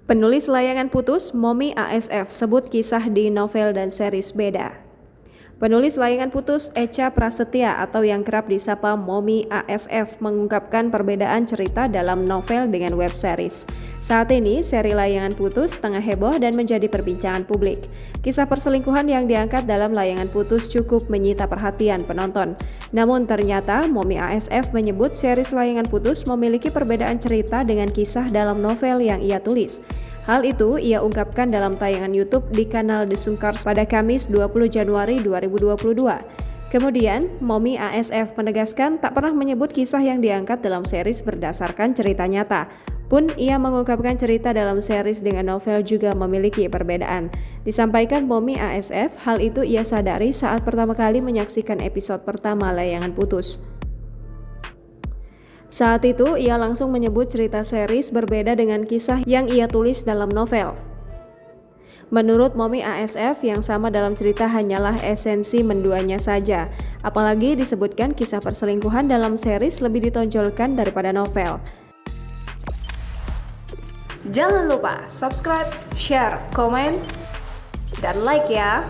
Penulis layangan putus, Momi ASF sebut kisah di novel dan series beda. Penulis layangan putus Echa Prasetya atau yang kerap disapa Momi ASF mengungkapkan perbedaan cerita dalam novel dengan web series. Saat ini, seri layangan putus tengah heboh dan menjadi perbincangan publik. Kisah perselingkuhan yang diangkat dalam layangan putus cukup menyita perhatian penonton. Namun ternyata Momi ASF menyebut series layangan putus memiliki perbedaan cerita dengan kisah dalam novel yang ia tulis. Hal itu ia ungkapkan dalam tayangan YouTube di kanal The Sungkars pada Kamis 20 Januari 2022. Kemudian, Momi ASF menegaskan tak pernah menyebut kisah yang diangkat dalam series berdasarkan cerita nyata. Pun ia mengungkapkan cerita dalam series dengan novel juga memiliki perbedaan. Disampaikan Momi ASF, hal itu ia sadari saat pertama kali menyaksikan episode pertama Layangan Putus. Saat itu, ia langsung menyebut cerita series berbeda dengan kisah yang ia tulis dalam novel. Menurut Momi ASF, yang sama dalam cerita hanyalah esensi menduanya saja. Apalagi disebutkan kisah perselingkuhan dalam series lebih ditonjolkan daripada novel. Jangan lupa subscribe, share, komen, dan like ya!